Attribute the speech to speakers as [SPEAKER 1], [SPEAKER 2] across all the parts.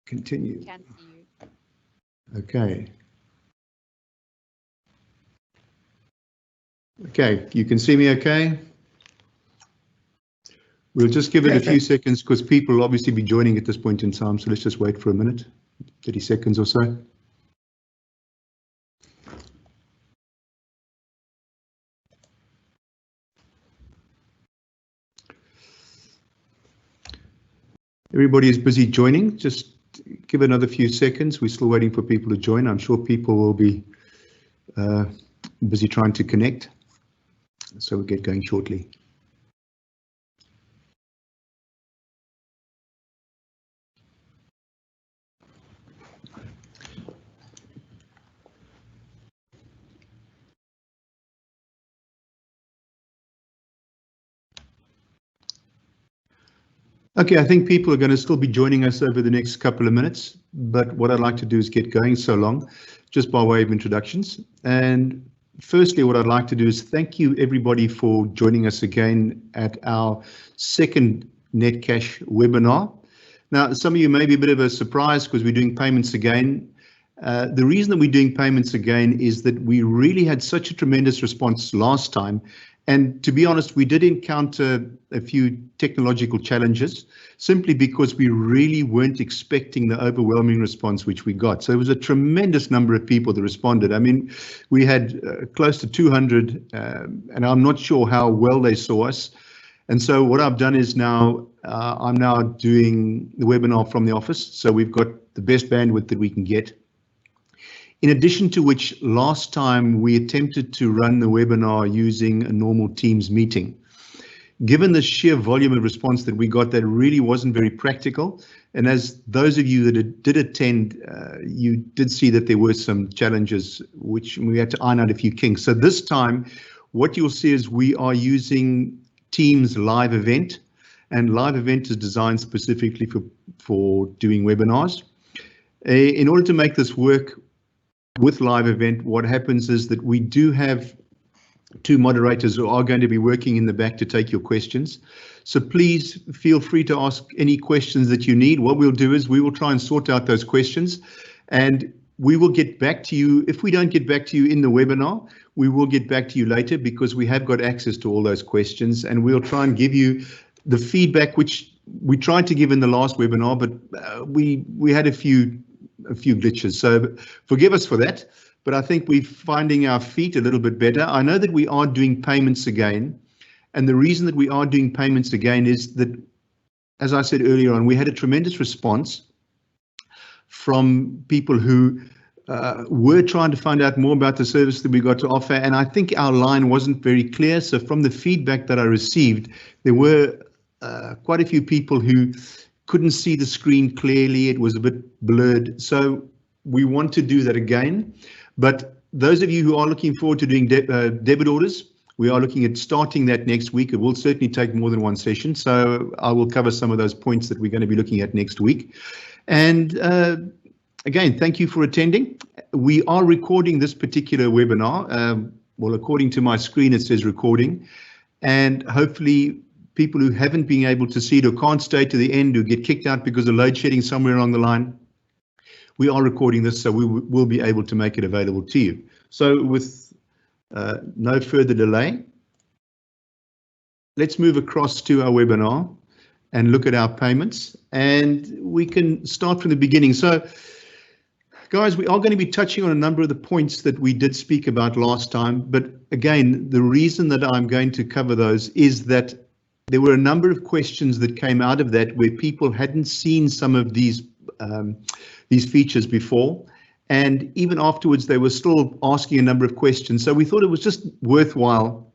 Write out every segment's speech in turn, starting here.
[SPEAKER 1] Continue.
[SPEAKER 2] Can't see you.
[SPEAKER 1] Okay. Okay, you can see me okay? We'll just give it a few seconds because people will obviously be joining at this point in time. So let's just wait for a minute, 30 seconds or so. Everybody is busy joining. Just give it another few seconds. We're still waiting for people to join. I'm sure people will be busy trying to connect. So we'll get going shortly. Okay, I think people are going to still be joining us over the next couple of minutes, but what I'd like to do is get going so long, just by way of introductions. And firstly, what I'd like to do is thank you everybody for joining us again at our second Netcash webinar. Now, some of you may be a bit of a surprise because we're doing payments again. The reason that we're doing payments again is that we really had such a tremendous response last time. And to be honest, we did encounter a few technological challenges simply because we really weren't expecting the overwhelming response which we got. So it was a tremendous number of people that responded. I mean, we had close to 200, and I'm not sure how well they saw us. And so what I've done is now I'm now doing the webinar from the office. So we've got the best bandwidth that we can get. In addition to which, last time we attempted to run the webinar using a normal Teams meeting. Given the sheer volume of response that we got, that really wasn't very practical. And as those of you that did attend, you did see that there were some challenges which we had to iron out a few kinks. So this time, what you'll see is we are using Teams Live Event, and Live Event is designed specifically for doing webinars. In order to make this work with Live Event, what happens is that we do have two moderators who are going to be working in the back to take your questions. So please feel free to ask any questions that you need. What we'll do is we will try and sort out those questions, and we will get back to you. If we don't get back to you in the webinar, we will get back to you later because we have got access to all those questions, and we'll try and give you the feedback which we tried to give in the last webinar, but we had a few glitches, so forgive us for that, but I think we're finding our feet a little bit better. I know that we are doing payments again, and the reason that we are doing payments again is that, as I said earlier on, we had a tremendous response from people who were trying to find out more about the service that we got to offer, and I think our line wasn't very clear. So from the feedback that I received, there were quite a few people who couldn't see the screen clearly. It was a bit blurred. So we want to do that again. But those of you who are looking forward to doing debit orders, we are looking at starting that next week. It will certainly take more than one session. So I will cover some of those points that we're going to be looking at next week. And again, thank you for attending. We are recording this particular webinar. Well, according to my screen, it says recording. And hopefully people who haven't been able to see it or can't stay to the end, who get kicked out because of load shedding somewhere along the line, we are recording this, so we will be able to make it available to you. So with no further delay, let's move across to our webinar and look at our payments, and we can start from the beginning. So guys, we are going to be touching on a number of the points that we did speak about last time, but again, the reason that I'm going to cover those is that there were a number of questions that came out of that where people hadn't seen some of these features before, and even afterwards they were still asking a number of questions. So we thought it was just worthwhile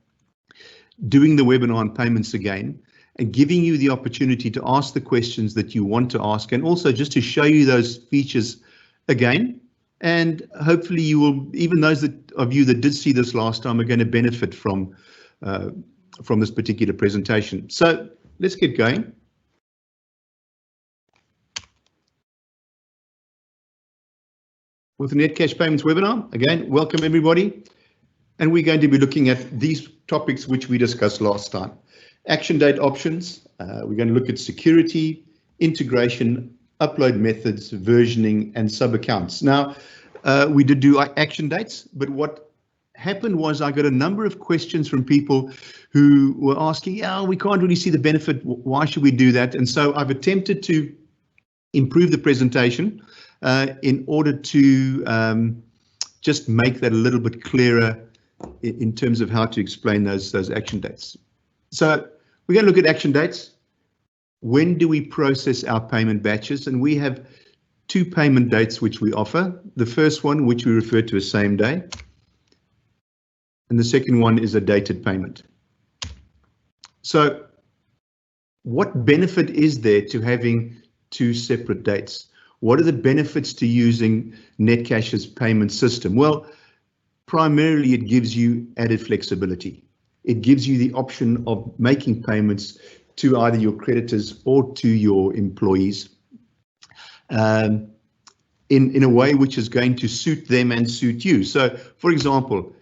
[SPEAKER 1] doing the webinar on payments again and giving you the opportunity to ask the questions that you want to ask, and also just to show you those features again. And hopefully you will, even those of you that did see this last time, are going to benefit from this particular presentation. So let's get going. With the Netcash Payments webinar, again, welcome everybody. And we're going to be looking at these topics which we discussed last time. Action date options, we're going to look at security, integration, upload methods, versioning, and sub-accounts. Now, we did do action dates, but what happened was I got a number of questions from people who were asking, yeah, we can't really see the benefit. Why should we do that? And so I've attempted to improve the presentation in order to just make that a little bit clearer in terms of how to explain those action dates. So we're going to look at action dates. When do we process our payment batches? And we have two payment dates which we offer. The first one, which we refer to as same day, and the second one is a dated payment. So what benefit is there to having two separate dates? What are the benefits to using Netcash's payment system? Well, primarily it gives you added flexibility. It gives you the option of making payments to either your creditors or to your employees in a way which is going to suit them and suit you. So, for example,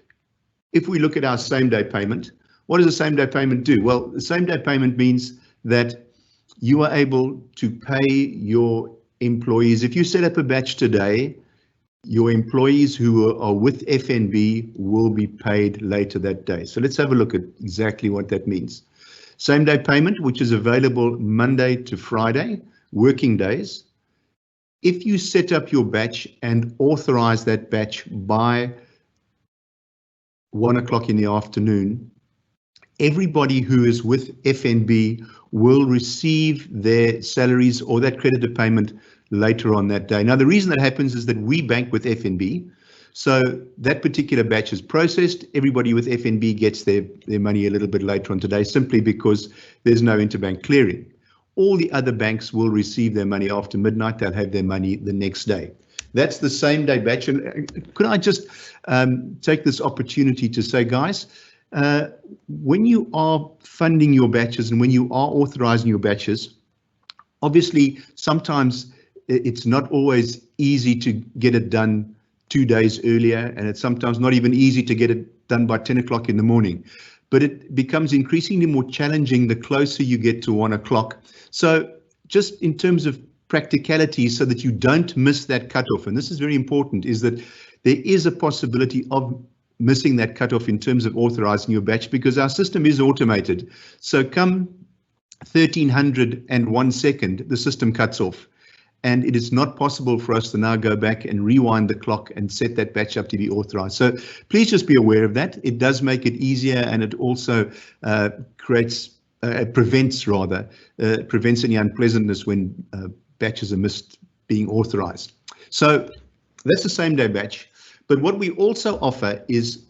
[SPEAKER 1] if we look at our same-day payment, what does a same-day payment do? Well, the same-day payment means that you are able to pay your employees. If you set up a batch today, your employees who are with FNB will be paid later that day. So let's have a look at exactly what that means. Same-day payment, which is available Monday to Friday, working days. If you set up your batch and authorize that batch by 1 o'clock in the afternoon, everybody who is with FNB will receive their salaries or that creditor payment later on that day. Now, the reason that happens is that we bank with FNB. So that particular batch is processed. Everybody with FNB gets their money a little bit later on today, simply because there's no interbank clearing. All the other banks will receive their money after midnight. They'll have their money the next day. That's the same day batch. And could I just take this opportunity to say, guys, when you are funding your batches and when you are authorizing your batches, obviously sometimes it's not always easy to get it done 2 days earlier, and it's sometimes not even easy to get it done by 10 o'clock in the morning. But it becomes increasingly more challenging the closer you get to 1 o'clock. So just in terms of practicality, so that you don't miss that cutoff, and this is very important, is that there is a possibility of missing that cutoff in terms of authorizing your batch, because our system is automated. So come 1301 second, the system cuts off. And it is not possible for us to now go back and rewind the clock and set that batch up to be authorized. So please just be aware of that. It does make it easier, and it also prevents any unpleasantness when batches are missed being authorized. So that's the same day batch. But what we also offer is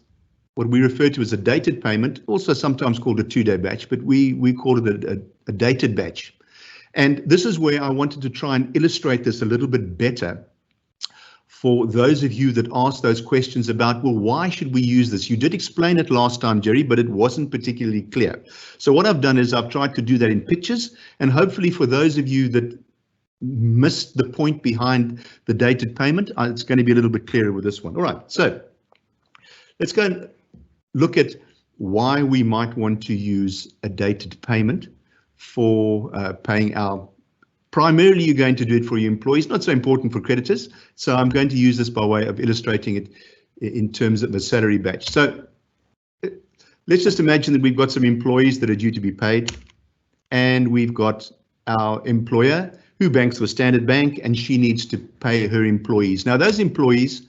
[SPEAKER 1] what we refer to as a dated payment, also sometimes called a 2-day batch, but we call it a dated batch. And this is where I wanted to try and illustrate this a little bit better for those of you that asked those questions about, well, why should we use this? You did explain it last time, Jerry, but it wasn't particularly clear. So what I've done is I've tried to do that in pictures, and hopefully for those of you that missed the point behind the dated payment, it's going to be a little bit clearer with this one. All right, so let's go and look at why we might want to use a dated payment for paying our, primarily you're going to do it for your employees, not so important for creditors. So I'm going to use this by way of illustrating it in terms of a salary batch. So let's just imagine that we've got some employees that are due to be paid, and we've got our employer who banks with Standard Bank, and she needs to pay her employees. Now those employees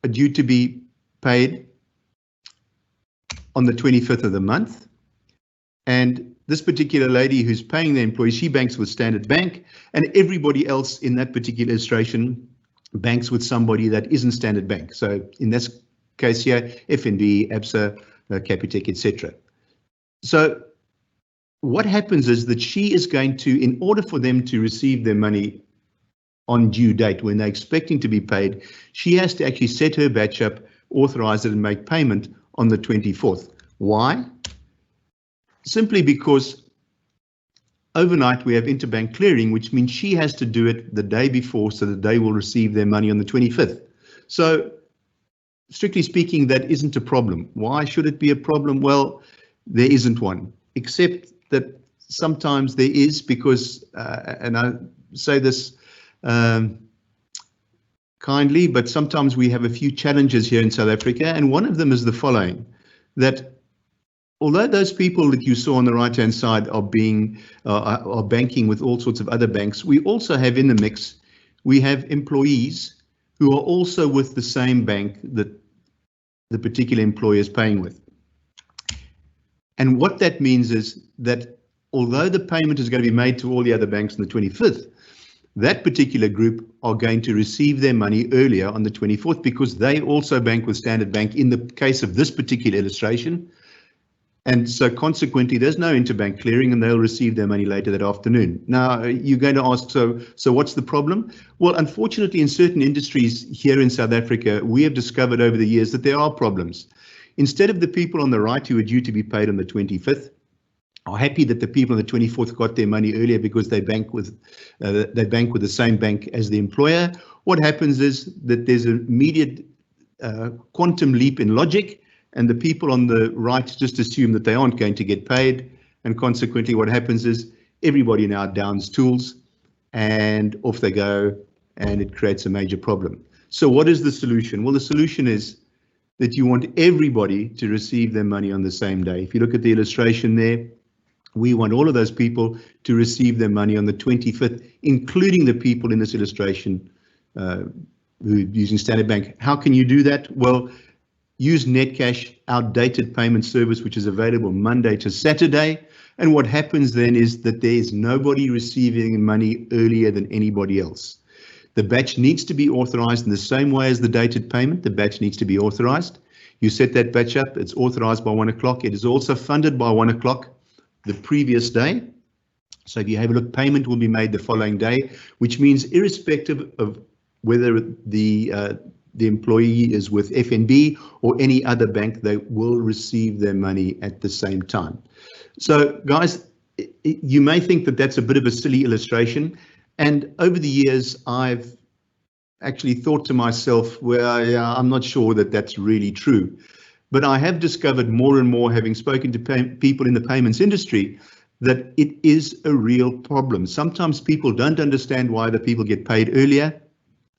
[SPEAKER 1] are due to be paid on the 25th of the month, and this particular lady who's paying the employees, she banks with Standard Bank, and everybody else in that particular illustration banks with somebody that isn't Standard Bank. So in this case here, FNB, ABSA, Capitec, etc. So what happens is that she is going to, in order for them to receive their money on due date when they're expecting to be paid, she has to actually set her batch up, authorize it, and make payment on the 24th. Why? Simply because overnight we have interbank clearing, which means she has to do it the day before, so that they will receive their money on the 25th. So strictly speaking, that isn't a problem. Why should it be a problem? Well, there isn't one, except that sometimes there is, because, and I say this kindly, but sometimes we have a few challenges here in South Africa, and one of them is the following, that although those people that you saw on the right-hand side are banking with all sorts of other banks, we also have in the mix, we have employees who are also with the same bank that the particular employer is paying with. And what that means is that although the payment is going to be made to all the other banks on the 25th, that particular group are going to receive their money earlier on the 24th because they also bank with Standard Bank in the case of this particular illustration. And so consequently, there's no interbank clearing and they'll receive their money later that afternoon. Now, you're going to ask, so what's the problem? Well, unfortunately, in certain industries here in South Africa, we have discovered over the years that there are problems. Instead of the people on the right who are due to be paid on the 25th, are happy that the people on the 24th got their money earlier because they bank with the same bank as the employer. What happens is that there's an immediate quantum leap in logic, and the people on the right just assume that they aren't going to get paid. And consequently, what happens is everybody now downs tools and off they go, and it creates a major problem. So what is the solution? Well, the solution is that you want everybody to receive their money on the same day. If you look at the illustration there, we want all of those people to receive their money on the 25th, including the people in this illustration who are using Standard Bank. How can you do that? Well, use Netcash, our dated payment service, which is available Monday to Saturday. And what happens then is that there is nobody receiving money earlier than anybody else. The batch needs to be authorized in the same way as the dated payment. The batch needs to be authorized. You set that batch up, it's authorized by 1 o'clock. It is also funded by 1 o'clock the previous day. So if you have a look, payment will be made the following day, which means irrespective of whether the employee is with FNB or any other bank, they will receive their money at the same time. So guys, you may think that that's a bit of a silly illustration. And over the years, I've actually thought to myself, well, yeah, I'm not sure that that's really true. But I have discovered more and more, having spoken to people in the payments industry, that it is a real problem. Sometimes people don't understand why the people get paid earlier,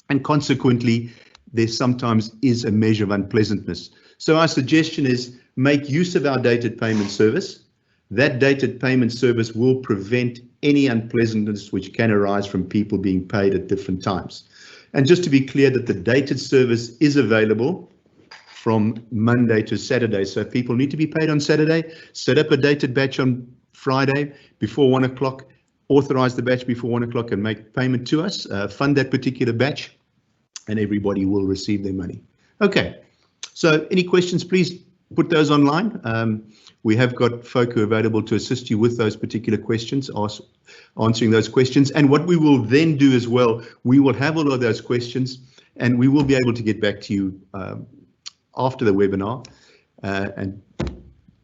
[SPEAKER 1] and consequently, there sometimes is a measure of unpleasantness. So our suggestion is make use of our dated payment service. That dated payment service will prevent any unpleasantness which can arise from people being paid at different times. And just to be clear that the dated service is available from Monday to Saturday. So if people need to be paid on Saturday, set up a dated batch on Friday before 1 o'clock, authorize the batch before 1 o'clock and make payment to us, fund that particular batch, and everybody will receive their money. Okay, so any questions, please put those online. We have got folk who are available to assist you with those particular questions, answering those questions. And what we will then do as well, we will have all of those questions and we will be able to get back to you after the webinar and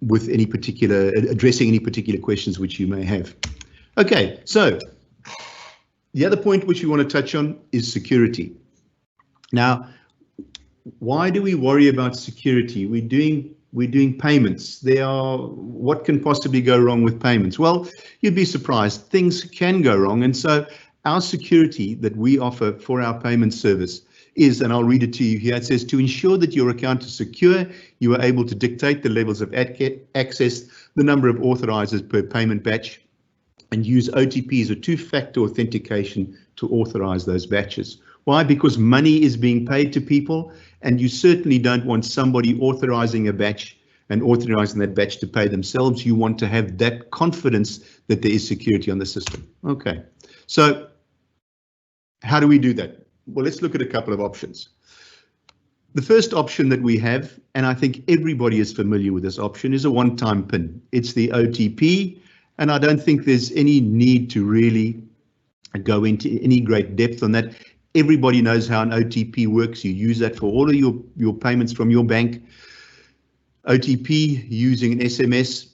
[SPEAKER 1] with any particular, addressing any particular questions which you may have. Okay, so the other point which we want to touch on is security. Now, why do we worry about security? We're doing payments. What can possibly go wrong with payments? Well, you'd be surprised. Things can go wrong. And so our security that we offer for our payment service is, and I'll read it to you here, it says, to ensure that your account is secure, you are able to dictate the levels of access, the number of authorizers per payment batch, and use OTPs or two-factor authentication to authorize those batches. Why? Because money is being paid to people, and you certainly don't want somebody authorizing a batch and authorizing that batch to pay themselves. You want to have that confidence that there is security on the system. Okay, so how do we do that? Well, let's look at a couple of options. The first option that we have, and I think everybody is familiar with this option, is a one-time PIN. It's the OTP, and I don't think there's any need to really go into any great depth on that. Everybody knows how an OTP works. You use that for all of your payments from your bank. OTP using an SMS,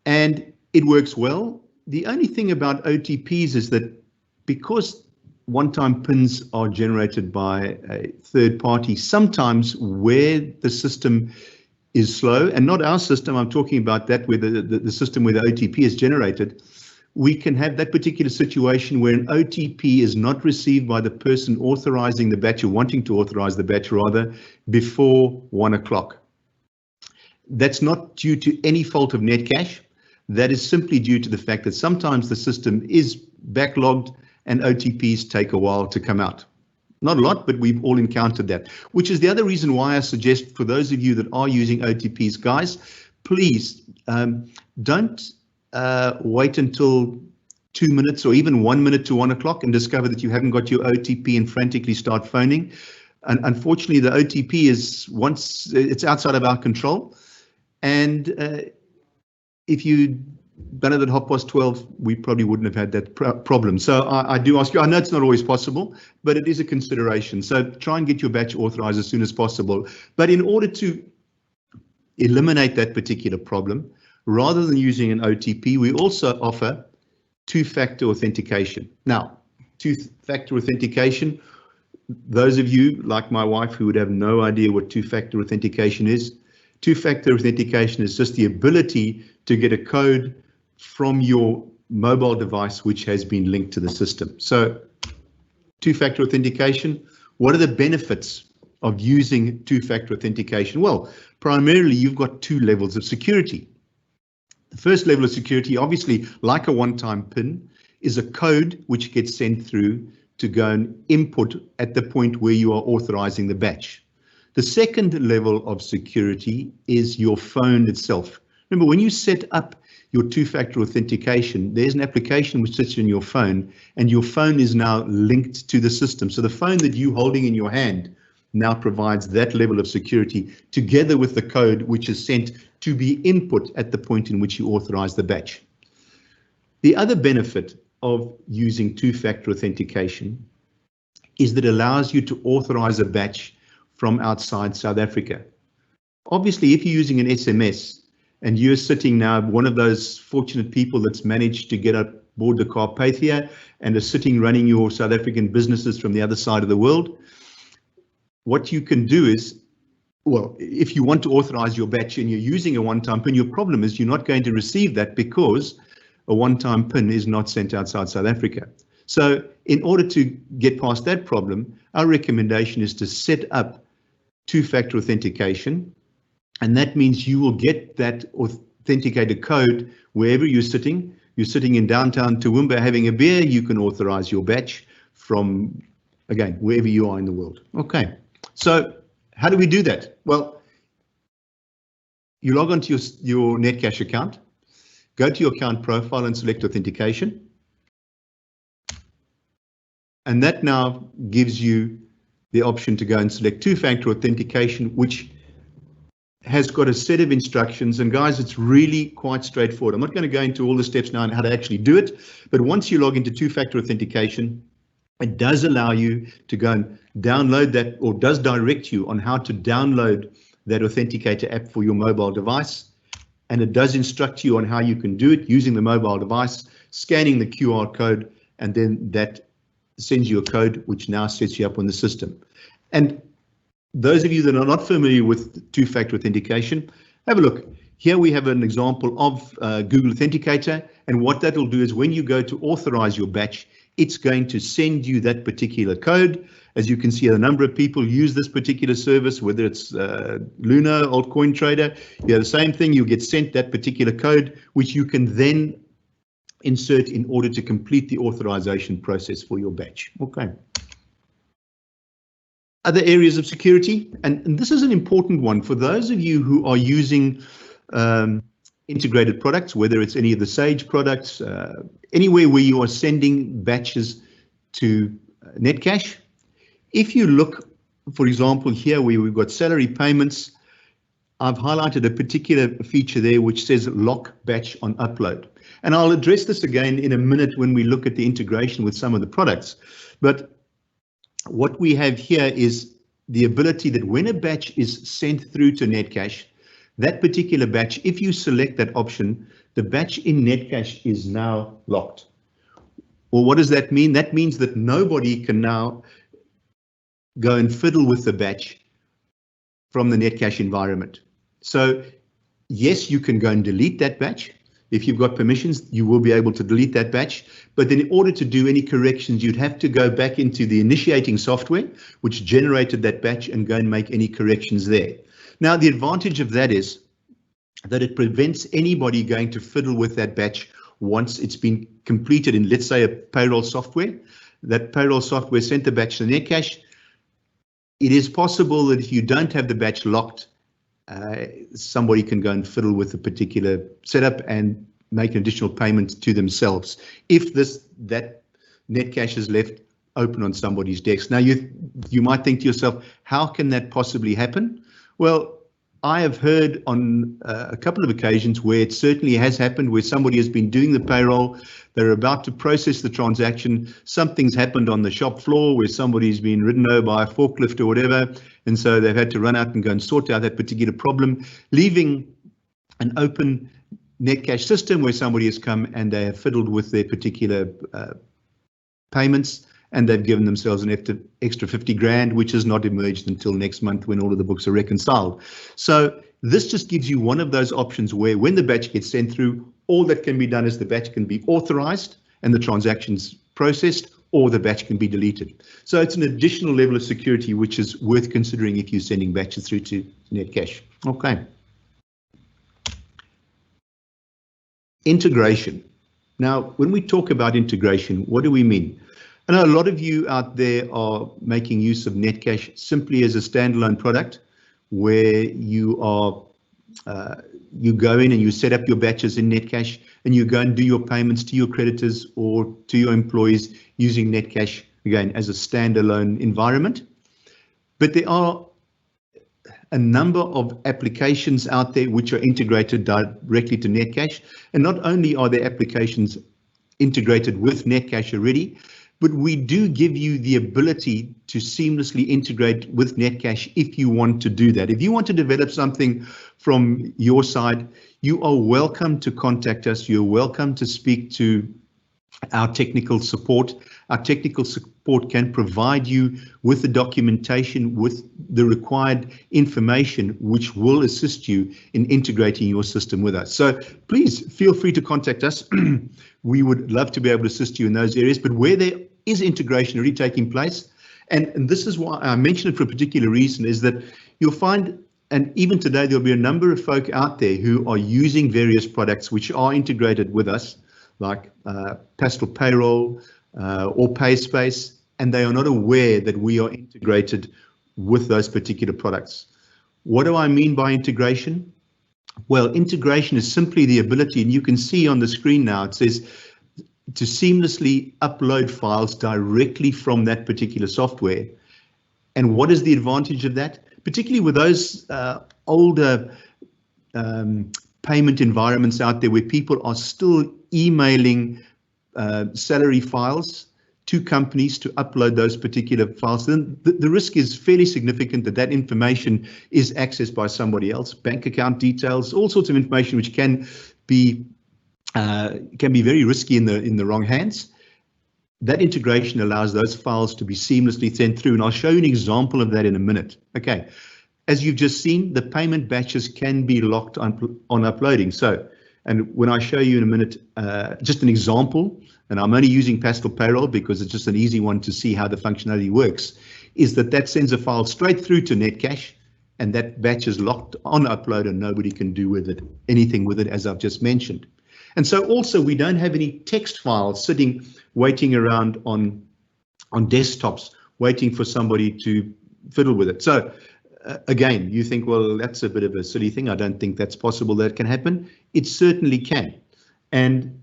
[SPEAKER 1] and it works well. The only thing about OTPs is that because one-time PINs are generated by a third party, sometimes where the system is slow, and not our system, I'm talking about that where the system where the OTP is generated, we can have that particular situation where an OTP is not received by the person authorizing the batch or wanting to authorize the batch rather before 1 o'clock. That's not due to any fault of Netcash. That is simply due to the fact that sometimes the system is backlogged and OTPs take a while to come out. Not a lot, but we've all encountered that, which is the other reason why I suggest for those of you that are using OTPs, guys, please don't wait until 2 minutes or even 1 minute to 1 o'clock and discover that you haven't got your OTP and frantically start phoning. And unfortunately, the OTP is once it's outside of our control. And if you done it at 12:30, we probably wouldn't have had that problem. So I do ask you, I know it's not always possible, but it is a consideration. So try and get your batch authorized as soon as possible. But in order to eliminate that particular problem, rather than using an OTP, we also offer two-factor authentication. Now, two-factor authentication, those of you like my wife who would have no idea what two-factor authentication is, two-factor authentication is just the ability to get a code from your mobile device which has been linked to the system. So two-factor authentication, what are the benefits of using two-factor authentication? Well, primarily you've got two levels of security. The first level of security, obviously like a one-time PIN, is a code which gets sent through to go and input at the point where you are authorizing the batch. The second level of security is your phone itself. Remember, when you set up your two-factor authentication, there's an application which sits in your phone, and your phone is now linked to the system. So the phone that you're holding in your hand now provides that level of security together with the code which is sent to be input at the point in which you authorize the batch. The other benefit of using two-factor authentication is that it allows you to authorize a batch from outside South Africa. Obviously, if you're using an SMS and you're sitting now, one of those fortunate people that's managed to get aboard the Carpathia and are sitting running your South African businesses from the other side of the world, what you can do is, well, if you want to authorize your batch and you're using a one-time PIN, your problem is you're not going to receive that because a one-time PIN is not sent outside South Africa. So in order to get past that problem, our recommendation is to set up two-factor authentication, and that means you will get that authenticated code wherever you're sitting. You're sitting in downtown Toowoomba having a beer, you can authorize your batch from, again, wherever you are in the world. Okay, so how do we do that? Well, you log onto your Netcash account, go to your account profile and select authentication. And that now gives you the option to go and select two-factor authentication, which has got a set of instructions. And guys, it's really quite straightforward. I'm not going to go into all the steps now on how to actually do it, but once you log into two-factor authentication, it does allow you to go and download that, or does direct you on how to download that Authenticator app for your mobile device. And it does instruct you on how you can do it using the mobile device, scanning the QR code, and then that sends you a code which now sets you up on the system. And those of you that are not familiar with two-factor authentication, have a look. Here we have an example of Google Authenticator, and what that will do is when you go to authorize your batch, it's going to send you that particular code. As you can see, a number of people use this particular service, whether it's Luna, altcoin trader, you have the same thing, you get sent that particular code, which you can then insert in order to complete the authorization process for your batch. Okay. Other areas of security, and this is an important one for those of you who are using integrated products, whether it's any of the Sage products, anywhere where you are sending batches to Netcash. If you look, for example, here where we've got salary payments, I've highlighted a particular feature there which says lock batch on upload. And I'll address this again in a minute when we look at the integration with some of the products. But what we have here is the ability that when a batch is sent through to Netcash, that particular batch, if you select that option, the batch in Netcash is now locked. Well, what does that mean? That means that nobody can now go and fiddle with the batch from the Netcash environment. So yes, you can go and delete that batch, If you've got permissions, you will be able to delete that batch. But then in order to do any corrections, you'd have to go back into the initiating software, which generated that batch, and go and make any corrections there. Now, the advantage of that is that it prevents anybody going to fiddle with that batch once it's been completed in, let's say, a payroll software. That payroll software sent the batch to Netcash. It is possible that if you don't have the batch locked, somebody can go and fiddle with a particular setup and make an additional payment to themselves if that Netcash is left open on somebody's desk. Now you might think to yourself, how can that possibly happen? Well, I have heard on a couple of occasions where it certainly has happened, where somebody has been doing the payroll, they're about to process the transaction, something's happened on the shop floor where somebody's been ridden over by a forklift or whatever, and so they've had to run out and go and sort out that particular problem, leaving an open Netcash system where somebody has come and they have fiddled with their particular payments, and they've given themselves an extra 50 grand, which has not emerged until next month when all of the books are reconciled. So this just gives you one of those options where when the batch gets sent through, all that can be done is the batch can be authorized and the transactions processed, or the batch can be deleted. So it's an additional level of security which is worth considering if you're sending batches through to Netcash. Okay. Integration. Now, when we talk about integration, what do we mean? I know a lot of you out there are making use of Netcash simply as a standalone product where you are you go in and you set up your batches in Netcash and you go and do your payments to your creditors or to your employees using Netcash, again, as a standalone environment. But there are a number of applications out there which are integrated directly to Netcash. And not only are there applications integrated with Netcash already, but we do give you the ability to seamlessly integrate with Netcash if you want to do that. If you want to develop something from your side, you are welcome to contact us. You're welcome to speak to our technical support. Our technical support can provide you with the documentation, with the required information, which will assist you in integrating your system with us. So please feel free to contact us. We would love to be able to assist you in those areas, but where there is integration already taking place, and this is why I mention it for a particular reason, is that you'll find, and even today, there'll be a number of folk out there who are using various products which are integrated with us, like Pastel Payroll or PaySpace, and they are not aware that we are integrated with those particular products. What do I mean by integration? Well, integration is simply the ability, and you can see on the screen now, it says to seamlessly upload files directly from that particular software. And what is the advantage of that? Particularly with those older payment environments out there where people are still emailing salary files to companies to upload those particular files, then the risk is fairly significant that that information is accessed by somebody else, bank account details, all sorts of information which can be very risky in the wrong hands. That integration allows those files to be seamlessly sent through, and I'll show you an example of that in a minute. Okay, as you've just seen, the payment batches can be locked on uploading. So, and when I show you in a minute, just an example, and I'm only using Pastel Payroll because it's just an easy one to see how the functionality works, is that sends a file straight through to Netcash, and that batch is locked on upload and nobody can do with it anything with it, as I've just mentioned. And so also we don't have any text files sitting waiting around on desktops waiting for somebody to fiddle with it. So again, you think, well, that's a bit of a silly thing. I don't think that's possible that can happen. It certainly can. And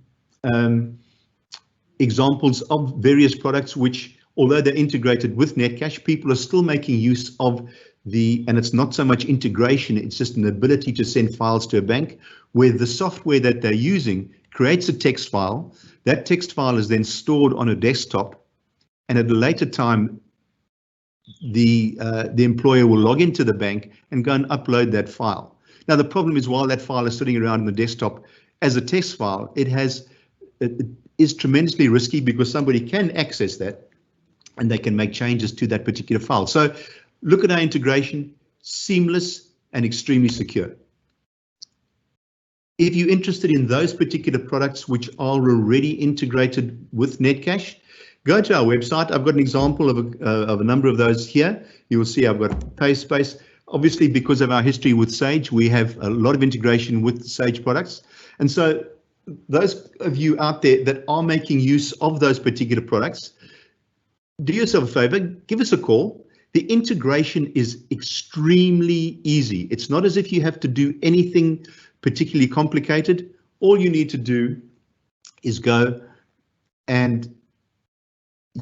[SPEAKER 1] examples of various products which, although they're integrated with Netcash, people are still making use of and it's not so much integration, it's just an ability to send files to a bank where the software that they're using creates a text file. That text file is then stored on a desktop, and at a later time, the employer will log into the bank and go and upload that file. Now, the problem is while that file is sitting around on the desktop as a text file, it is tremendously risky because somebody can access that and they can make changes to that particular file. So look at our integration, seamless and extremely secure. If you're interested in those particular products which are already integrated with Netcash, go to our website. I've got an example of a number of those here. You will see I've got PaySpace. Obviously, because of our history with Sage, we have a lot of integration with Sage products. And so those of you out there that are making use of those particular products, do yourself a favor, give us a call. The integration is extremely easy. It's not as if you have to do anything particularly complicated. All you need to do is go and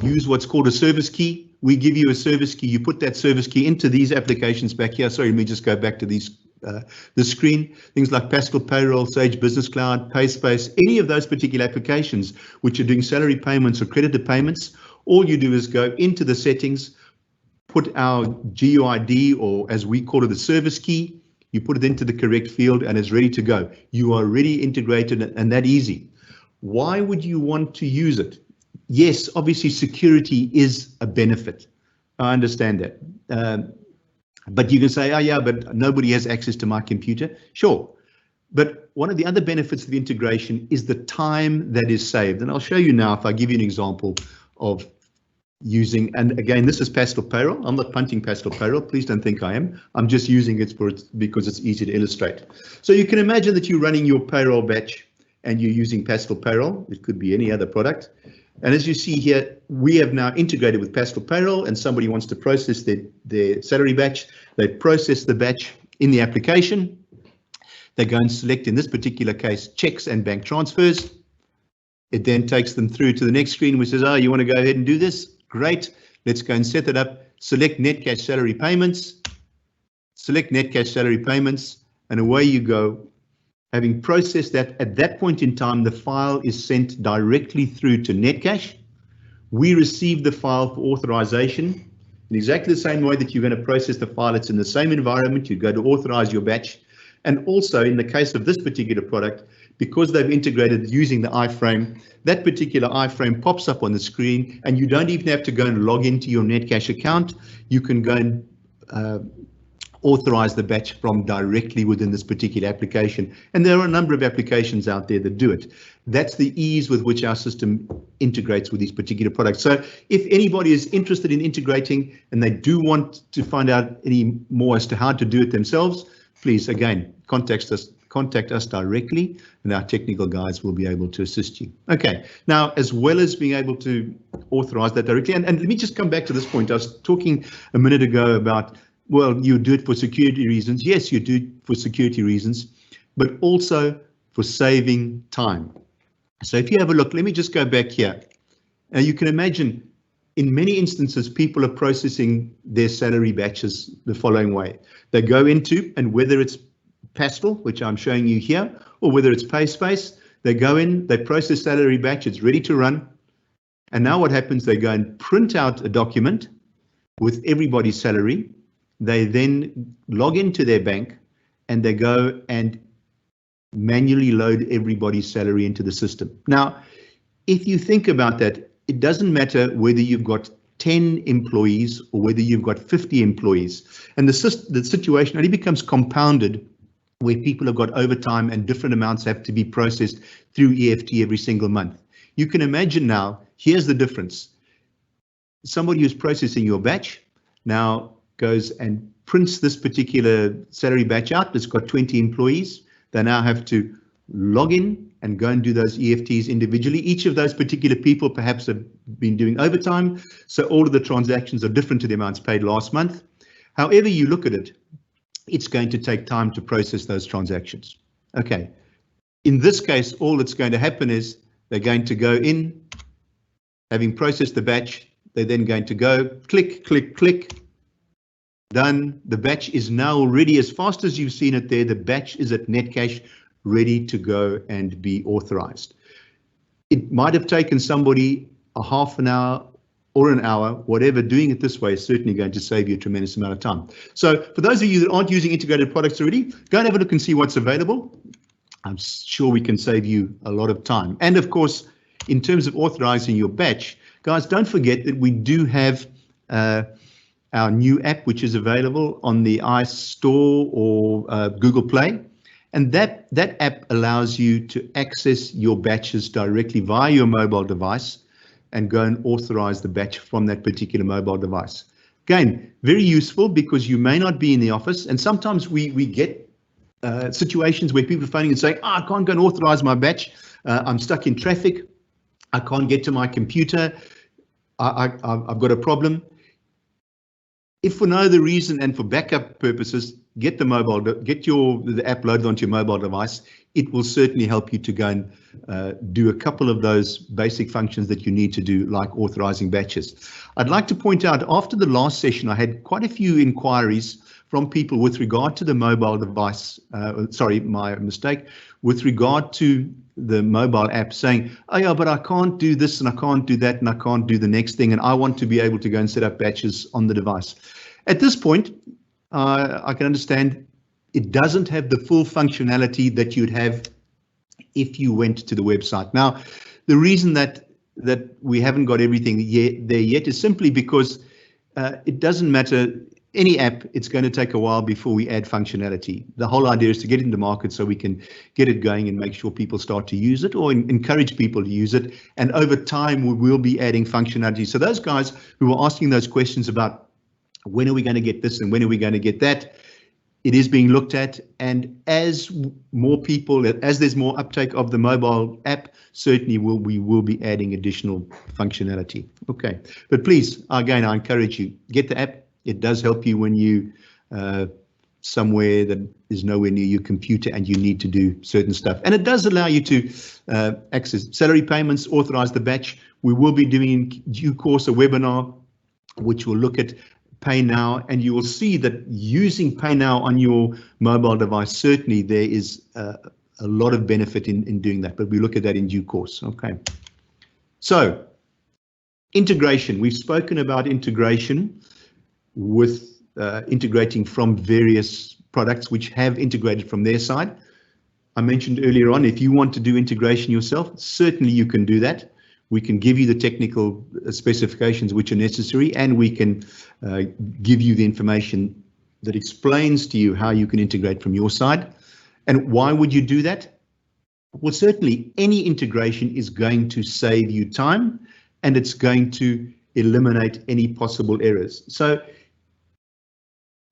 [SPEAKER 1] use what's called a service key. We give you a service key. You put that service key into these applications back here. Sorry, let me just go back to these the screen. Things like Pascal Payroll, Sage Business Cloud, PaySpace, any of those particular applications which are doing salary payments or creditor payments. All you do is go into the settings, put our GUID, or as we call it, the service key. You put it into the correct field and it's ready to go. You are already integrated and that easy. Why would you want to use it? Yes, obviously security is a benefit. I understand that. But you can say, oh yeah, but nobody has access to my computer. Sure. But one of the other benefits of the integration is the time that is saved. And I'll show you now if I give you an example of using, and again, this is Pascal Payroll. I'm not punting Pascal Payroll. Please don't think I am. I'm just using it because it's easy to illustrate. So you can imagine that you're running your payroll batch and you're using Pascal Payroll. It could be any other product. And as you see here, we have now integrated with Pascal Payroll, and somebody wants to process their salary batch. They process the batch in the application. They go and select, in this particular case, checks and bank transfers. It then takes them through to the next screen which says, oh, you want to go ahead and do this? Great. Let's go and set it up. Select Netcash salary payments. Select Netcash salary payments, and away you go. Having processed that, at that point in time, the file is sent directly through to Netcash. We receive the file for authorization in exactly the same way that you're going to process the file. It's in the same environment. You go to authorize your batch. And also in the case of this particular product, because they've integrated using the iframe, that particular iframe pops up on the screen, and you don't even have to go and log into your Netcash account. You can go and authorize the batch from directly within this particular application. And there are a number of applications out there that do it. That's the ease with which our system integrates with these particular products. So if anybody is interested in integrating and they do want to find out any more as to how to do it themselves, please, again, contact us directly, and our technical guys will be able to assist you. Okay, now, as well as being able to authorize that directly, and let me just come back to this point. I was talking a minute ago about, well, you do it for security reasons. Yes, you do it for security reasons, but also for saving time. So if you have a look, let me just go back here. Now you can imagine in many instances, people are processing their salary batches the following way. They go into, and whether it's Pascal, which I'm showing you here, or whether it's PaySpace, they go in, they process salary batch, it's ready to run. And now what happens, they go and print out a document with everybody's salary. They then log into their bank and they go and manually load everybody's salary into the system. Now, if you think about that, it doesn't matter whether you've got 10 employees or whether you've got 50 employees. And the situation only becomes compounded where people have got overtime and different amounts have to be processed through EFT every single month. You can imagine now, here's the difference. Somebody who's processing your batch now goes and prints this particular salary batch out. It's got 20 employees. They now have to log in and go and do those EFTs individually. Each of those particular people perhaps have been doing overtime, so all of the transactions are different to the amounts paid last month. However you look at it, it's going to take time to process those transactions. Okay, in this case, all that's going to happen is they're going to go in, having processed the batch, they're then going to go click, click, click, done. The batch is now already, as fast as you've seen it there, the batch is at Netcash, ready to go and be authorized. It might have taken somebody a half an hour or an hour, whatever. Doing it this way is certainly going to save you a tremendous amount of time. So for those of you that aren't using integrated products already, go and have a look and see what's available. I'm sure we can save you a lot of time. And of course, in terms of authorizing your batch, guys, don't forget that we do have our new app, which is available on the iStore or Google Play. And that app allows you to access your batches directly via your mobile device and go and authorize the batch from that particular mobile device. Again, very useful because you may not be in the office, and sometimes we get situations where people are phoning and saying, oh, I can't go and authorize my batch. I'm stuck in traffic. I can't get to my computer. I've got a problem. If for no other reason and for backup purposes, get the app loaded onto your mobile device. It will certainly help you to go and do a couple of those basic functions that you need to do, like authorizing batches. I'd like to point out, after the last session, I had quite a few inquiries from people with regard to the mobile device. Sorry, my mistake. With regard to the mobile app saying, oh yeah, but I can't do this and I can't do that and I can't do the next thing, and I want to be able to go and set up batches on the device. At this point, I can understand it doesn't have the full functionality that you'd have if you went to the website. Now, the reason that we haven't got everything there yet is simply because it doesn't matter. Any app, it's going to take a while before we add functionality. The whole idea is to get it into market so we can get it going and make sure people start to use it, or encourage people to use it. And over time, we will be adding functionality. So those guys who are asking those questions about when are we going to get this and when are we going to get that, it is being looked at. And as there's more uptake of the mobile app, certainly we will be adding additional functionality. Okay, but please, again, I encourage you, get the app. It does help you when you somewhere that is nowhere near your computer and you need to do certain stuff. And it does allow you to access salary payments, authorize the batch. We will be doing in due course a webinar which will look at Pay Now, and you will see that using Pay Now on your mobile device, certainly there is a lot of benefit in doing that, but we look at that in due course. Okay. So integration, we've spoken about integration with integrating from various products which have integrated from their side. I mentioned earlier on, if you want to do integration yourself, certainly you can do that. We can give you the technical specifications which are necessary, and we can give you the information that explains to you how you can integrate from your side. And why would you do that? Well, certainly any integration is going to save you time, and it's going to eliminate any possible errors. So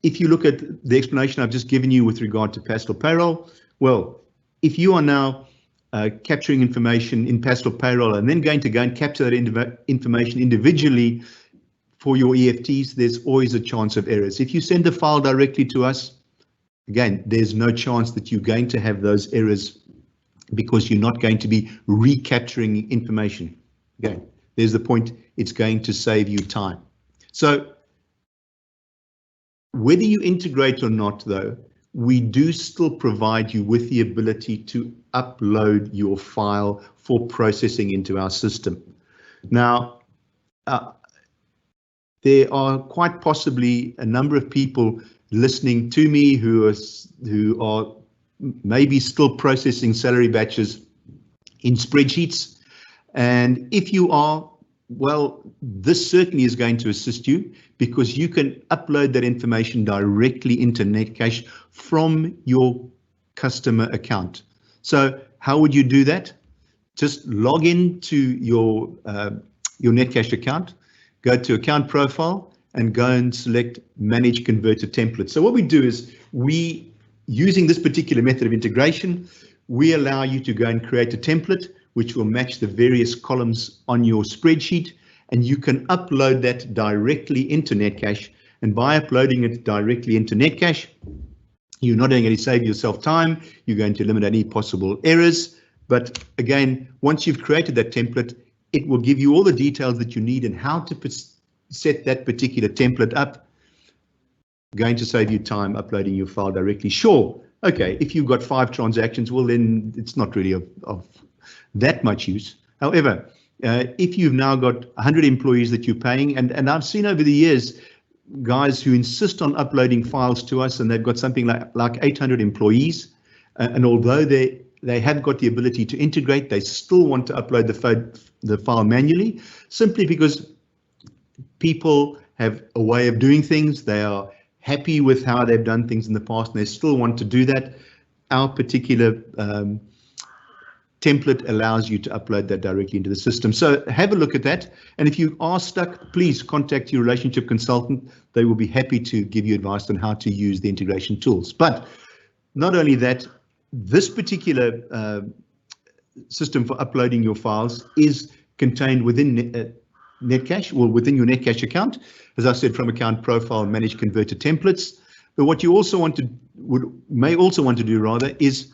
[SPEAKER 1] if you look at the explanation I've just given you with regard to Pastoral Payroll, well, if you are now capturing information in Pastoral Payroll and then going to go and capture that information individually for your EFTs, there's always a chance of errors. If you send a file directly to us, again, there's no chance that you're going to have those errors because you're not going to be recapturing information. Again, there's the point, it's going to save you time. So whether you integrate or not, though, we do still provide you with the ability to upload your file for processing into our system. Now, there are quite possibly a number of people listening to me who are maybe still processing salary batches in spreadsheets. And if you are, well, this certainly is going to assist you because you can upload that information directly into Netcash from your customer account. So how would you do that? Just log into your Netcash account, go to account profile and go and select manage converter template. So what we do is using this particular method of integration, we allow you to go and create a template which will match the various columns on your spreadsheet, and you can upload that directly into Netcash. And by uploading it directly into Netcash, you're not only going to save yourself time, you're going to eliminate any possible errors. But again, once you've created that template, it will give you all the details that you need and how to set that particular template up. Going to save you time uploading your file directly. Sure, okay, if you've got 5 transactions, well then it's not really of that much use. However, if you've now got 100 employees that you're paying, and I've seen over the years guys who insist on uploading files to us, and they've got something like 800 employees, and although they have got the ability to integrate, they still want to upload the file manually, simply because people have a way of doing things. They are happy with how they've done things in the past, and they still want to do that. our particular template allows you to upload that directly into the system. So have a look at that. And if you are stuck, please contact your relationship consultant. They will be happy to give you advice on how to use the integration tools. But not only that, this particular system for uploading your files is contained within Netcash, or within your Netcash account, as I said, from account profile, manage converter templates. But what you also may also want to do rather is,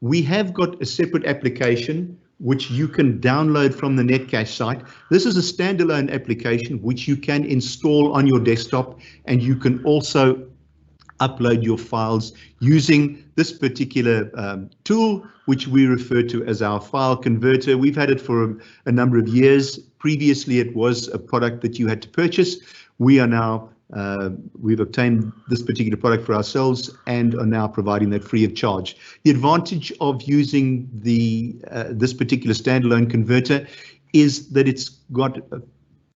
[SPEAKER 1] we have got a separate application which you can download from the Netcash site. This is a standalone application which you can install on your desktop, and you can also upload your files using this particular tool, which we refer to as our file converter. We've had it for a number of years. Previously, it was a product that you had to purchase. We are now we've obtained this particular product for ourselves and are now providing that free of charge. The advantage of using this particular standalone converter is that it's got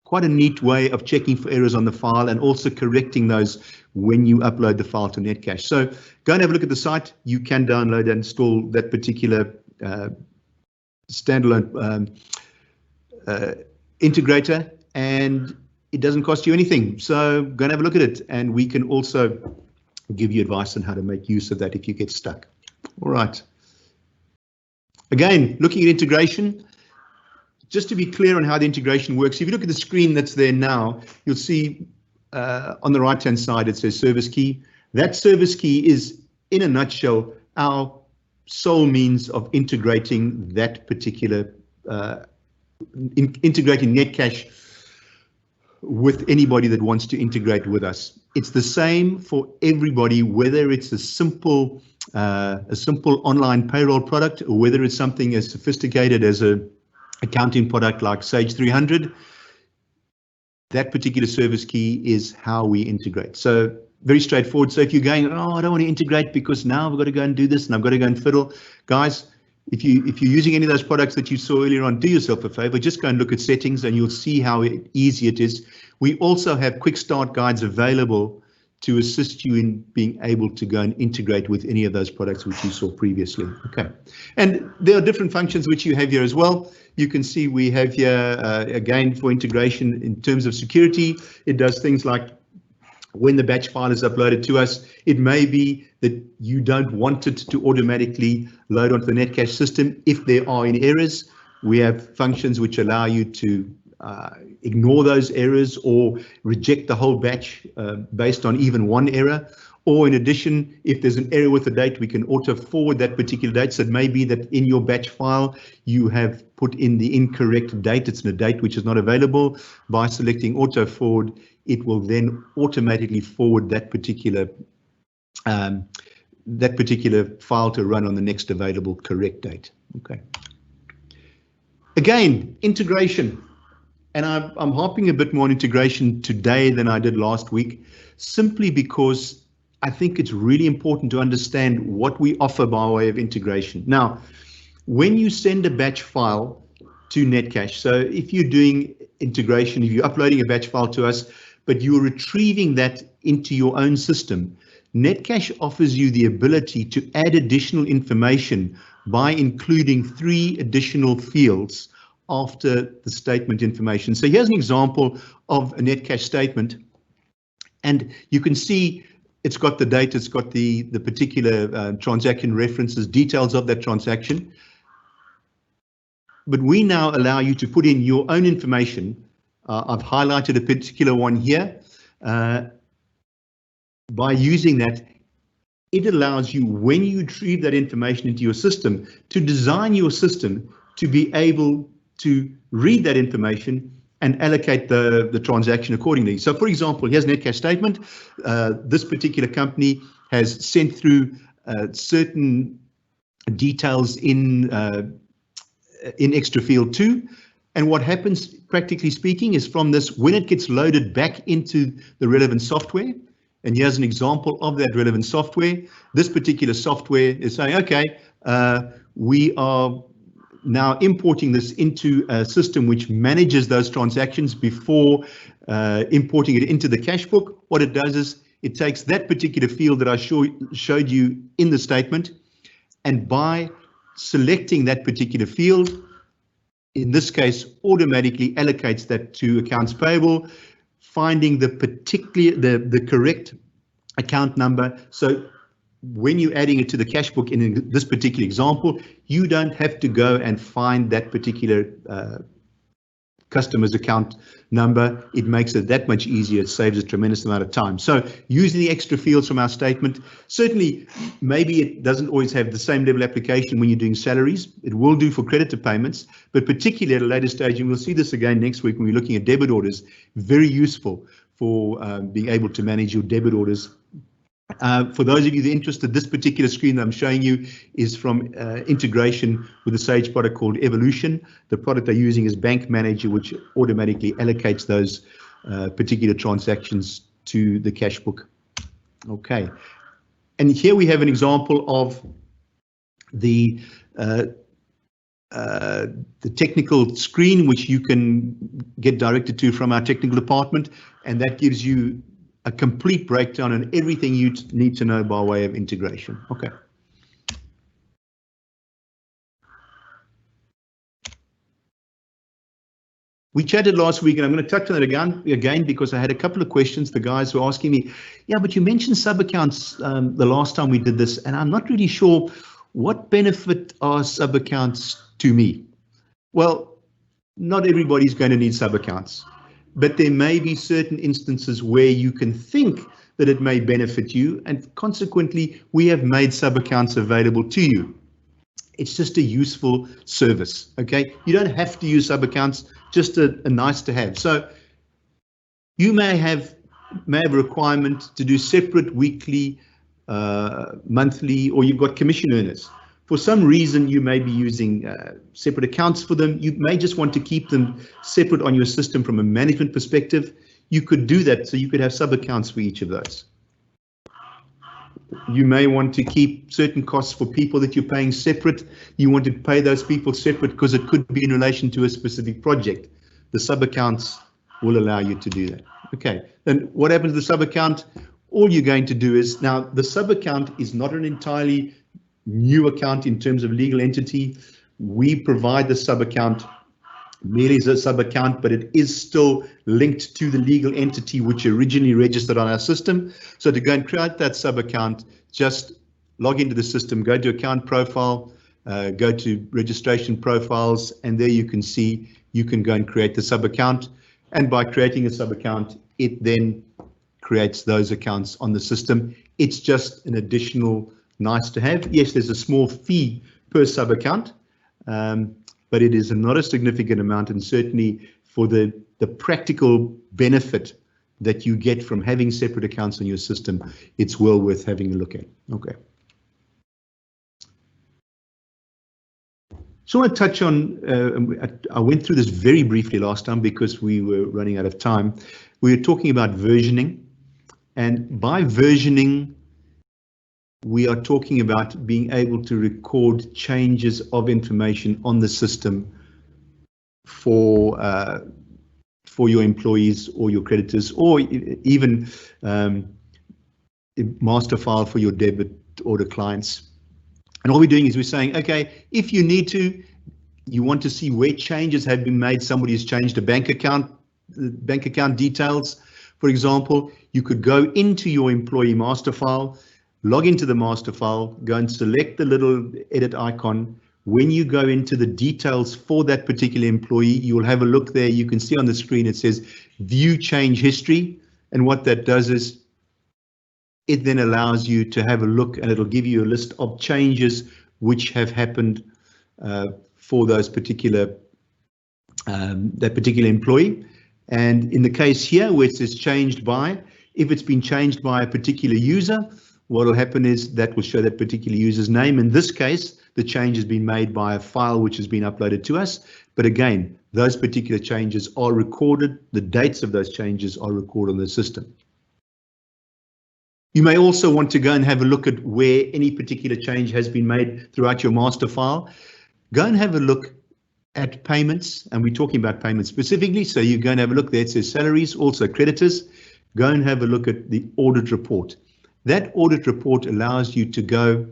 [SPEAKER 1] quite a neat way of checking for errors on the file and also correcting those when you upload the file to Netcash. So go and have a look at the site. You can download and install that particular standalone integrator, and it doesn't cost you anything. So go and have a look at it, and we can also give you advice on how to make use of that if you get stuck. All right. Again, looking at integration, just to be clear on how the integration works, if you look at the screen that's there now, you'll see on the right-hand side it says service key. That service key is, in a nutshell, our sole means of integrating that particular, integrating Netcash with anybody that wants to integrate with us. It's the same for everybody, whether it's a simple online payroll product, or whether it's something as sophisticated as a accounting product like Sage 300. That particular service key is how we integrate. So very straightforward. So if you're going, oh, I don't want to integrate because now I've got to go and do this and I've got to go and fiddle, guys, if you're using any of those products that you saw earlier on, do yourself a favor, just go and look at settings and you'll see how easy it is. We also have quick start guides available to assist you in being able to go and integrate with any of those products which you saw previously. Okay, and there are different functions which you have here as well. You can see we have here, again, for integration in terms of security, it does things like when the batch file is uploaded to us, it may be that you don't want it to automatically load onto the Netcash system. If there are any errors, we have functions which allow you to ignore those errors or reject the whole batch based on even one error. Or in addition, if there's an error with the date, we can auto forward that particular date. So it may be that in your batch file, you have put in the incorrect date. It's a date which is not available. By selecting auto forward, it will then automatically forward that particular file to run on the next available correct date. Okay. Again, integration. And I'm harping a bit more on integration today than I did last week, simply because I think it's really important to understand what we offer by way of integration. Now, when you send a batch file to Netcash, so if you're doing integration, if you're uploading a batch file to us, but you're retrieving that into your own system, Netcash offers you the ability to add additional information by including 3 additional fields after the statement information. So here's an example of a Netcash statement, and you can see it's got the date, it's got the particular transaction references, details of that transaction. But we now allow you to put in your own information. I've highlighted a particular one here. By using that, it allows you, when you retrieve that information into your system, to design your system to be able to read that information and allocate the transaction accordingly. So for example, here's an Netcash statement. This particular company has sent through certain details in extra field 2. And what happens, practically speaking, is from this, when it gets loaded back into the relevant software, and here's an example of that relevant software, this particular software is saying, okay, we are now importing this into a system which manages those transactions before importing it into the cash book. What it does is it takes that particular field that I showed you in the statement, and by selecting that particular field, in this case, automatically allocates that to accounts payable, finding the correct account number. So when you're adding it to the cash book in this particular example, you don't have to go and find that particular customer's account number. It makes it that much easier. It saves a tremendous amount of time. So using the extra fields from our statement, certainly maybe it doesn't always have the same level of application when you're doing salaries. It will do for creditor payments, but particularly at a later stage, and we'll see this again next week when we're looking at debit orders, very useful for being able to manage your debit orders. For those of you that are interested, this particular screen that I'm showing you is from integration with a Sage product called Evolution. The product they're using is Bank Manager, which automatically allocates those particular transactions to the cash book. Okay, and here we have an example of the technical screen, which you can get directed to from our technical department, and that gives you a complete breakdown on everything you need to know by way of integration. Okay. We chatted last week, and I'm going to touch on it again because I had a couple of questions. The guys were asking me, yeah, but you mentioned sub-accounts the last time we did this, and I'm not really sure what benefit are sub-accounts to me. Well, not everybody's going to need sub-accounts, but there may be certain instances where you can think that it may benefit you, and consequently, we have made sub-accounts available to you. It's just a useful service, okay? You don't have to use sub-accounts, just a nice to have. So you may have a requirement to do separate weekly, monthly, or you've got commission earners. For some reason, you may be using separate accounts for them. You may just want to keep them separate on your system from a management perspective. You could do that, so you could have sub-accounts for each of those. You may want to keep certain costs for people that you're paying separate. You want to pay those people separate because it could be in relation to a specific project. The sub-accounts will allow you to do that. Okay, then what happens to the sub-account? All you're going to do is, now the sub-account is not an entirely new account in terms of legal entity. We provide the sub-account merely as a sub-account, but it is still linked to the legal entity which originally registered on our system. So to go and create that sub-account, just log into the system, go to account profile, go to registration profiles, and there you can see you can go and create the sub-account. And by creating a sub-account, it then creates those accounts on the system. It's just an additional nice to have. Yes, there's a small fee per sub-account, but it is not a significant amount, and certainly for the practical benefit that you get from having separate accounts on your system, it's well worth having a look at. Okay. So I want to touch on, I went through this very briefly last time because we were running out of time. We were talking about versioning, and by versioning, we are talking about being able to record changes of information on the system for your employees or your creditors, or even master file for your debit order clients. And all we're doing is we're saying, okay, if you need to, you want to see where changes have been made, somebody has changed a bank account details, for example, you could go into your employee master file, log into the master file, go and select the little edit icon. When you go into the details for that particular employee, you will have a look there. You can see on the screen it says view change history. And what that does is it then allows you to have a look, and it'll give you a list of changes which have happened for those particular that particular employee. And in the case here where it says changed by, if it's been changed by a particular user, what will happen is that will show that particular user's name. In this case, the change has been made by a file which has been uploaded to us. But again, those particular changes are recorded. The dates of those changes are recorded on the system. You may also want to go and have a look at where any particular change has been made throughout your master file. Go and have a look at payments, and we're talking about payments specifically. So you go and have a look there. It says salaries, also creditors. Go and have a look at the audit report. That audit report allows you to go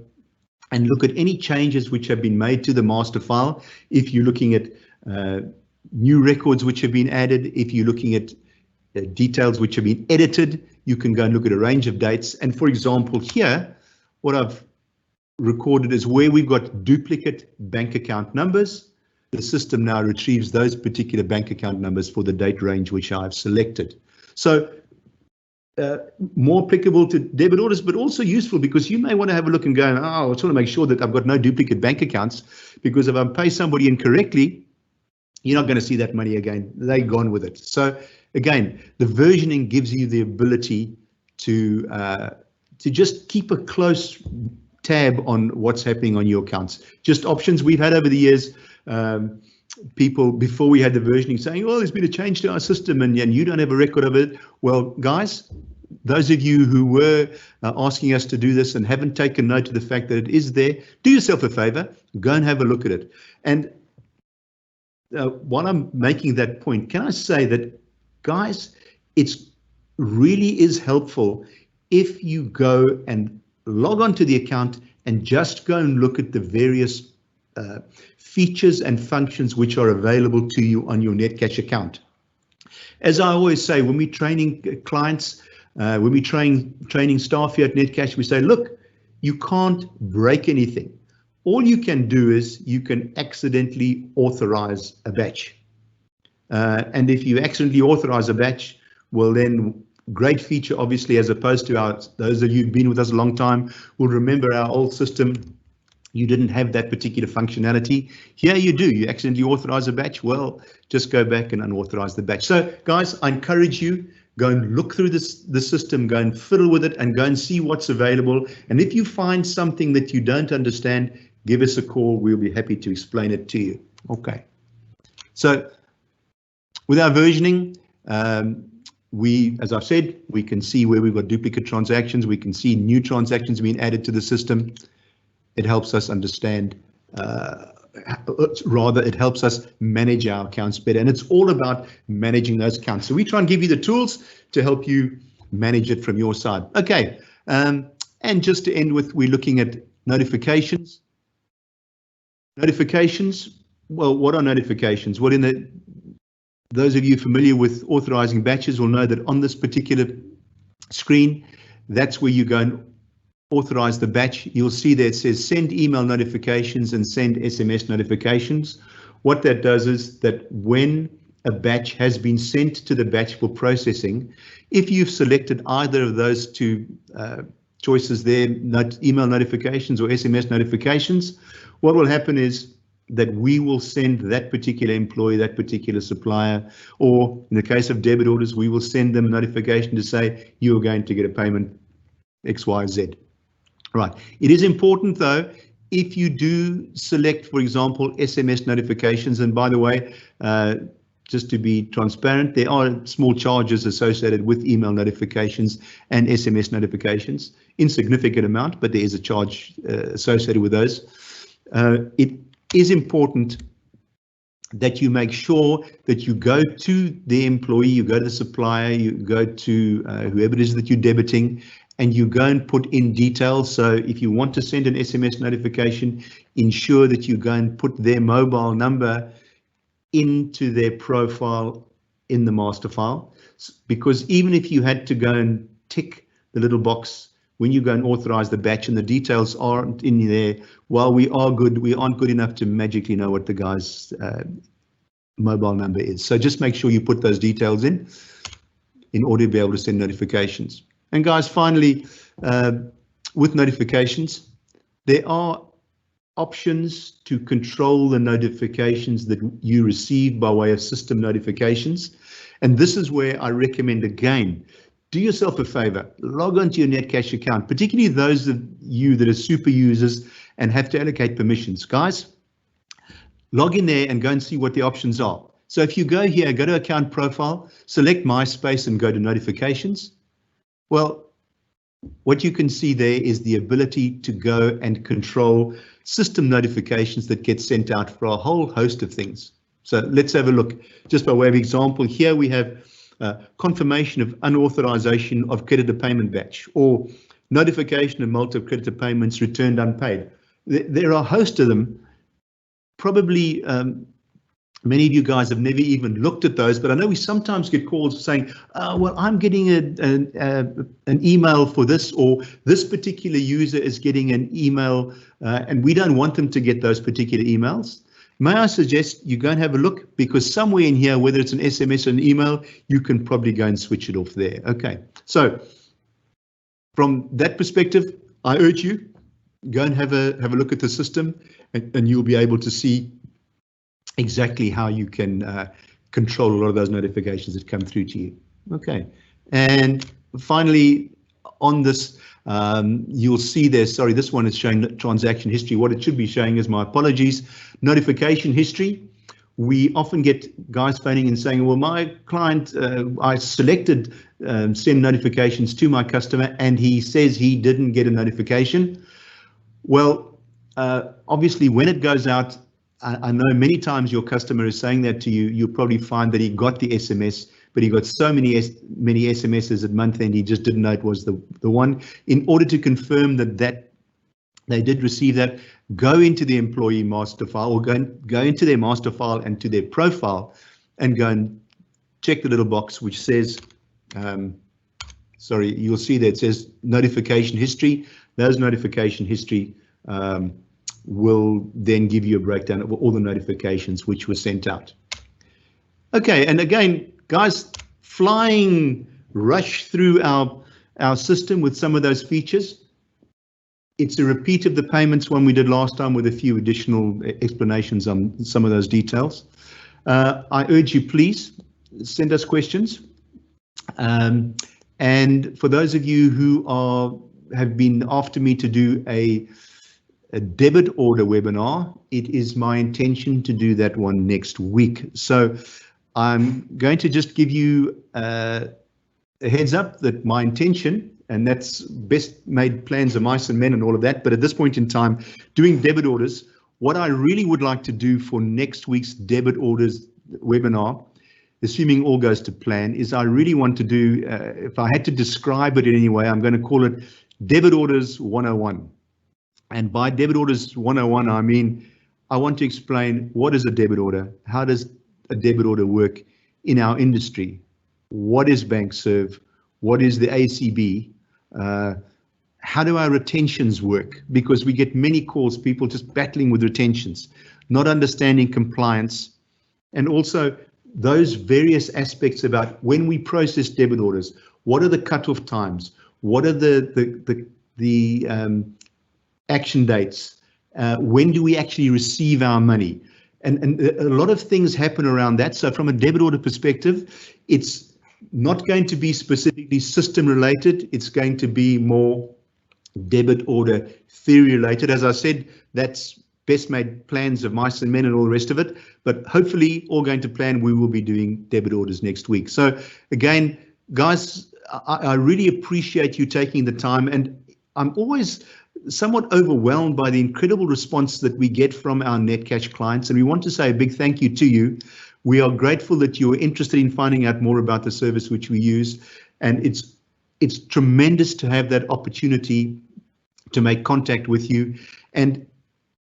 [SPEAKER 1] and look at any changes which have been made to the master file. If you're looking at new records which have been added, if you're looking at details which have been edited, you can go and look at a range of dates. And for example, here, what I've recorded is where we've got duplicate bank account numbers. The system now retrieves those particular bank account numbers for the date range which I've selected. So more applicable to debit orders, but also useful because you may want to have a look and go, oh, I just want to make sure that I've got no duplicate bank accounts, because if I pay somebody incorrectly, you're not going to see that money again. They're gone with it. So again, the versioning gives you the ability to just keep a close tab on what's happening on your accounts. Just options we've had over the years. People before we had the versioning saying, well, there's been a change to our system and you don't have a record of it. Well, guys, those of you who were asking us to do this and haven't taken note of the fact that it is there, do yourself a favor, go and have a look at it. And while I'm making that point, can I say that, guys, it's really is helpful if you go and log on to the account and just go and look at the various features and functions which are available to you on your Netcash account. As I always say, when we're training clients, when we're training staff here at Netcash, we say, look, you can't break anything. All you can do is you can accidentally authorize a batch. And if you accidentally authorize a batch, well then, great feature, obviously, as opposed to those of you who've been with us a long time will remember our old system. You didn't have that particular functionality. Here you do. You accidentally authorize a batch. Well, just go back and unauthorize the batch. So guys, I encourage you, go and look through the system, go and fiddle with it and go and see what's available. And if you find something that you don't understand, give us a call. We'll be happy to explain it to you. Okay. So with our versioning, as I've said, we can see where we've got duplicate transactions. We can see new transactions being added to the system. It helps us understand, it helps us manage our accounts better. And it's all about managing those accounts. So we try and give you the tools to help you manage it from your side. Okay, and just to end with, we're looking at notifications. Notifications, well, what are notifications? Well, those of you familiar with authorizing batches will know that on this particular screen, that's where you go and authorize the batch. You'll see there it says send email notifications and send SMS notifications. What that does is that when a batch has been sent to the batch for processing, if you've selected either of those two choices there, email notifications or SMS notifications, what will happen is that we will send that particular employee, that particular supplier, or in the case of debit orders, we will send them a notification to say you are going to get a payment X, Y, Z. Right. It is important, though, if you do select, for example, SMS notifications, and by the way, just to be transparent, there are small charges associated with email notifications and SMS notifications, insignificant amount, but there is a charge associated with those. It is important that you make sure that you go to the employee, you go to the supplier, you go to whoever it is that you're debiting, and you go and put in details. So if you want to send an SMS notification, ensure that you go and put their mobile number into their profile in the master file, because even if you had to go and tick the little box when you go and authorize the batch and the details aren't in there, while we aren't good enough to magically know what the guy's mobile number is. So just make sure you put those details in order to be able to send notifications. And guys, finally, with notifications, there are options to control the notifications that you receive by way of system notifications. And this is where I recommend, again, do yourself a favor, log onto your Netcash account, particularly those of you that are super users and have to allocate permissions. Guys, log in there and go and see what the options are. So if you go here, go to account profile, select MySpace and go to notifications. Well, what you can see there is the ability to go and control system notifications that get sent out for a whole host of things. So let's have a look. Just by way of example, here we have confirmation of unauthorization of creditor payment batch, or notification of multiple creditor payments returned unpaid. There are a host of them. Probably many of you guys have never even looked at those, but I know we sometimes get calls saying, well, I'm getting an email for this, or this particular user is getting an email, and we don't want them to get those particular emails. May I suggest you go and have a look, because somewhere in here, whether it's an SMS or an email, you can probably go and switch it off there. Okay, so from that perspective, I urge you, go and have a look at the system, and you'll be able to see exactly how you can control a lot of those notifications that come through to you. Okay, and finally on this, you'll see there, sorry, this one is showing transaction history. What it should be showing is, my apologies, notification history. We often get guys phoning and saying, well, my client, I selected send notifications to my customer and he says he didn't get a notification. Well, obviously when it goes out, I know many times your customer is saying that to you, you'll probably find that he got the SMS, but he got so many SMSs at month end, he just didn't know it was the one. In order to confirm that they did receive that, go into the employee master file, or go into their master file and to their profile, and go and check the little box which says, sorry, you'll see that it says notification history. Those notification history will then give you a breakdown of all the notifications which were sent out. Okay, and again, guys, flying rush through our system with some of those features. It's a repeat of the payments one we did last time, with a few additional explanations on some of those details. I urge you, please send us questions. And for those of you who have been after me to do a debit order webinar, it is my intention to do that one next week. So I'm going to just give you a heads up that my intention, and that's best made plans of mice and men and all of that, but at this point in time, doing debit orders, what I really would like to do for next week's debit orders webinar, assuming all goes to plan, is I really want to do, if I had to describe it in any way, I'm going to call it Debit Orders 101. And by Debit Orders 101, I mean, I want to explain what is a debit order, how does a debit order work in our industry, what is bank serve, what is the ACB, how do our retentions work, because we get many calls, people just battling with retentions, not understanding compliance, and also those various aspects about when we process debit orders, what are the cutoff times, what are the action dates, when do we actually receive our money, and a lot of things happen around that. So from a debit order perspective, it's not going to be specifically system related, it's going to be more debit order theory related. As I said, that's best made plans of mice and men and all the rest of it, but hopefully all going to plan, we will be doing debit orders next week. So again, guys, I really appreciate you taking the time, and I'm always somewhat overwhelmed by the incredible response that we get from our Netcash clients, and we want to say a big thank you to you. We are grateful that you're interested in finding out more about the service which we use, and it's tremendous to have that opportunity to make contact with you. And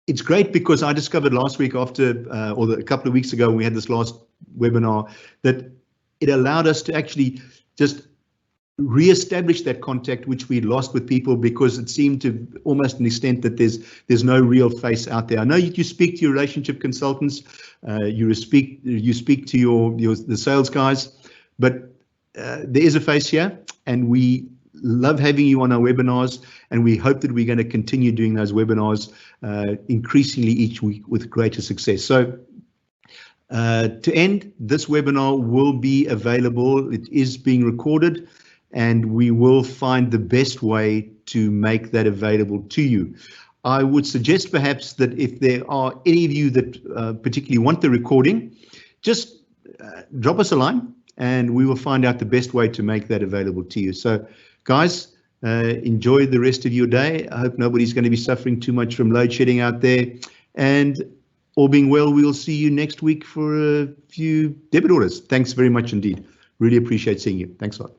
[SPEAKER 1] it's great because I discovered last week after, or a couple of weeks ago when we had this last webinar, that it allowed us to actually just re-establish that contact which we lost with people, because it seemed to almost an extent that there's no real face out there. I know you speak to your relationship consultants, you speak to the sales guys, but there is a face here, and we love having you on our webinars, and we hope that we're going to continue doing those webinars increasingly each week with greater success. So to end, this webinar will be available. It is being recorded, and we will find the best way to make that available to you. I would suggest perhaps that if there are any of you that particularly want the recording, just drop us a line and we will find out the best way to make that available to you. So guys, enjoy the rest of your day. I hope nobody's going to be suffering too much from load shedding out there, and all being well, we'll see you next week for a few debit orders. Thanks very much indeed. Really appreciate seeing you. Thanks a lot.